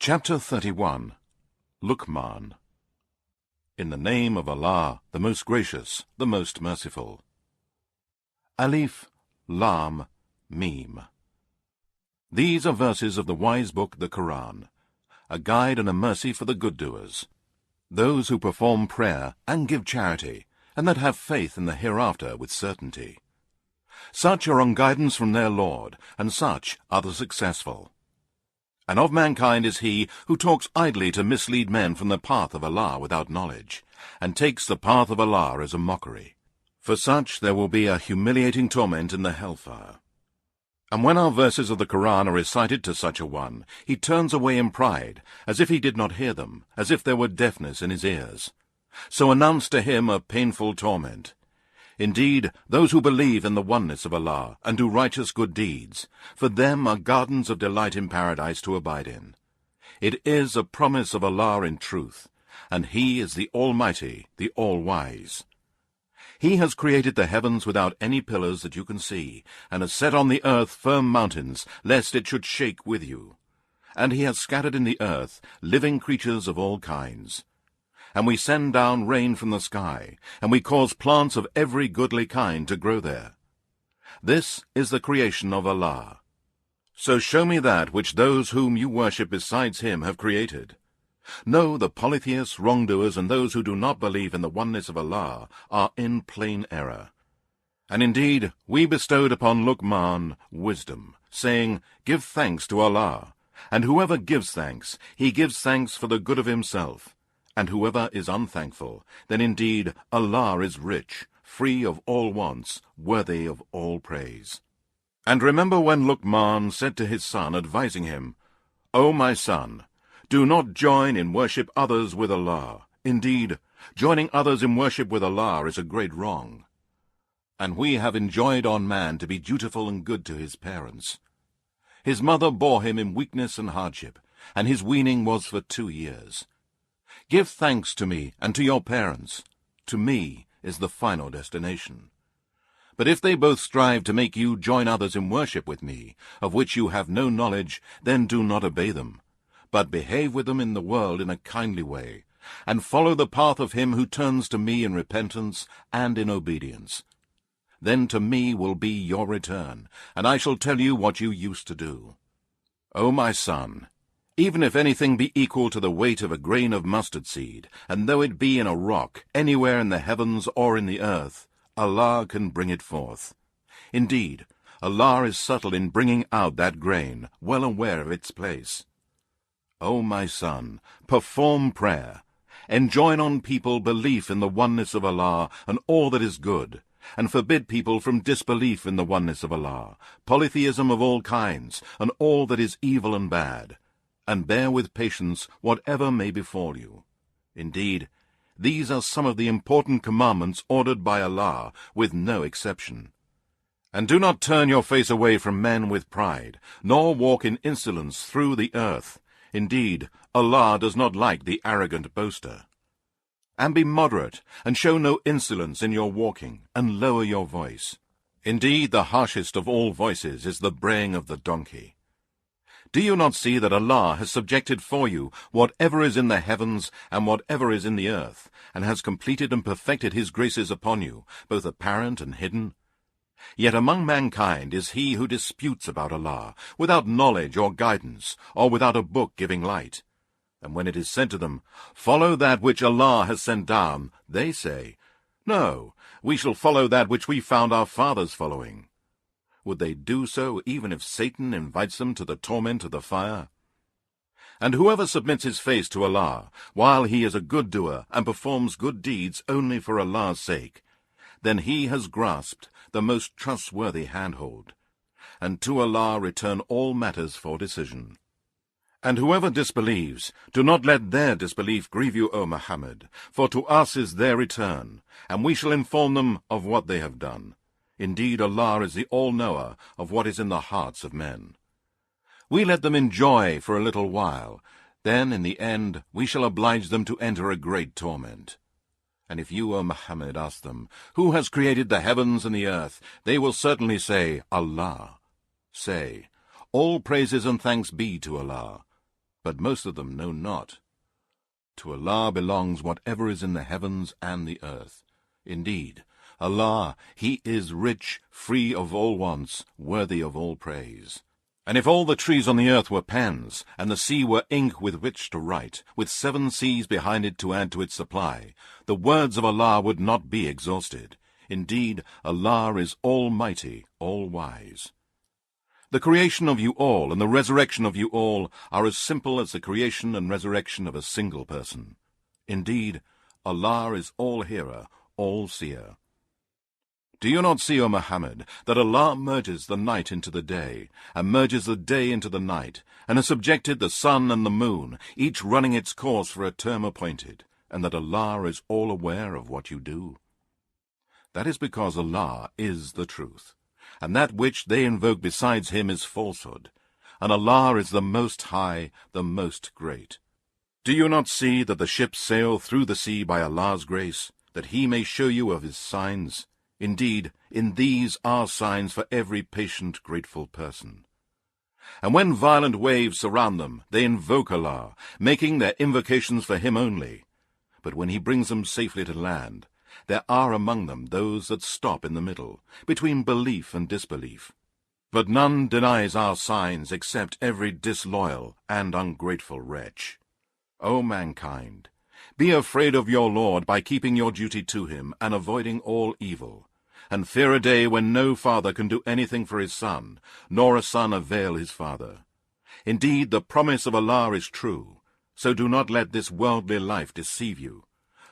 Chapter 31 Luqman. In the name of Allah, the most gracious, the most merciful. Alif, Lam, Mim. These are verses of the wise book, the Qur'an, a guide and a mercy for the good doers, those who perform prayer and give charity, and that have faith in the hereafter with certainty. Such are on guidance from their Lord, and such are the successful. And of mankind is he who talks idly to mislead men from the path of Allah without knowledge, and takes the path of Allah as a mockery. For such there will be a humiliating torment in the hellfire. And when our verses of the Qur'an are recited to such a one, he turns away in pride, as if he did not hear them, as if there were deafness in his ears. So announce to him a painful torment. Indeed, those who believe in the oneness of Allah and do righteous good deeds, for them are gardens of delight in paradise to abide in. It is a promise of Allah in truth, and He is the Almighty, the All-Wise. He has created the heavens without any pillars that you can see, and has set on the earth firm mountains, lest it should shake with you. And He has scattered in the earth living creatures of all kinds. And we send down rain from the sky, and we cause plants of every goodly kind to grow there. This is the creation of Allah. So show me that which those whom you worship besides Him have created. No, the polytheists, wrongdoers, and those who do not believe in the oneness of Allah are in plain error. And indeed, we bestowed upon Luqman wisdom, saying, Give thanks to Allah, and whoever gives thanks, he gives thanks for the good of himself. And whoever is unthankful, then indeed Allah is rich, free of all wants, worthy of all praise. And remember when Luqman said to his son, advising him, O my son, do not join in worship others with Allah. Indeed, joining others in worship with Allah is a great wrong. And we have enjoined on man to be dutiful and good to his parents. His mother bore him in weakness and hardship, and his weaning was for 2 years. Give thanks to me and to your parents. To me is the final destination. But if they both strive to make you join others in worship with me, of which you have no knowledge, then do not obey them, but behave with them in the world in a kindly way, and follow the path of him who turns to me in repentance and in obedience. Then to me will be your return, and I shall tell you what you used to do. O my son, even if anything be equal to the weight of a grain of mustard seed, and though it be in a rock, anywhere in the heavens or in the earth, Allah can bring it forth. Indeed, Allah is subtle in bringing out that grain, well aware of its place. O my son, perform prayer, enjoin on people belief in the oneness of Allah and all that is good, and forbid people from disbelief in the oneness of Allah, polytheism of all kinds, and all that is evil and bad. And bear with patience whatever may befall you. Indeed, these are some of the important commandments ordered by Allah, with no exception. And do not turn your face away from men with pride, nor walk in insolence through the earth. Indeed, Allah does not like the arrogant boaster. And be moderate, and show no insolence in your walking, and lower your voice. Indeed, the harshest of all voices is the braying of the donkey. Do you not see that Allah has subjected for you whatever is in the heavens and whatever is in the earth, and has completed and perfected His graces upon you, both apparent and hidden? Yet among mankind is he who disputes about Allah, without knowledge or guidance, or without a book giving light. And when it is said to them, Follow that which Allah has sent down, they say, No, we shall follow that which we found our fathers following. Would they do so even if Satan invites them to the torment of the fire? And whoever submits his face to Allah, while he is a good doer and performs good deeds only for Allah's sake, then he has grasped the most trustworthy handhold. And to Allah return all matters for decision. And whoever disbelieves, do not let their disbelief grieve you, O Muhammad, for to us is their return, and we shall inform them of what they have done. Indeed, Allah is the all-knower of what is in the hearts of men. We let them enjoy for a little while, then in the end we shall oblige them to enter a great torment. And if you, O Muhammad, ask them, Who has created the heavens and the earth? They will certainly say, Allah. Say, All praises and thanks be to Allah. but most of them know not. To Allah belongs whatever is in the heavens and the earth. Indeed, Allah, He is rich, free of all wants, worthy of all praise. And if all the trees on the earth were pens, and the sea were ink with which to write, with 7 seas behind it to add to its supply, the words of Allah would not be exhausted. Indeed, Allah is almighty, all-wise. The creation of you all and the resurrection of you all are as simple as the creation and resurrection of a single person. Indeed, Allah is all-hearer, all-seer. Do you not see, O Muhammad, that Allah merges the night into the day, and merges the day into the night, and has subjected the sun and the moon, each running its course for a term appointed, and that Allah is all aware of what you do? That is because Allah is the truth, and that which they invoke besides Him is falsehood, and Allah is the Most High, the Most Great. Do you not see that the ships sail through the sea by Allah's grace, that He may show you of His signs? Indeed, in these are signs for every patient, grateful person. And when violent waves surround them, they invoke Allah, making their invocations for Him only. But when He brings them safely to land, there are among them those that stop in the middle, between belief and disbelief. But none denies our signs except every disloyal and ungrateful wretch. O mankind, be afraid of your Lord by keeping your duty to Him and avoiding all evil, and fear a day when no father can do anything for his son, nor a son avail his father. Indeed, the promise of Allah is true, so do not let this worldly life deceive you,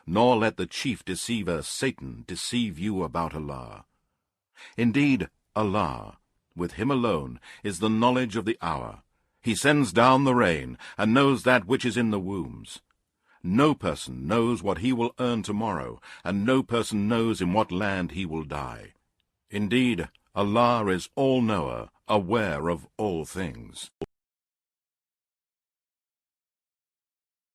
nor let the chief deceiver, Satan, deceive you about Allah. Indeed, Allah, with Him alone, is the knowledge of the hour. He sends down the rain, and knows that which is in the wombs. No person knows what he will earn tomorrow, and no person knows in what land he will die. Indeed, Allah is all-knower, aware of all things.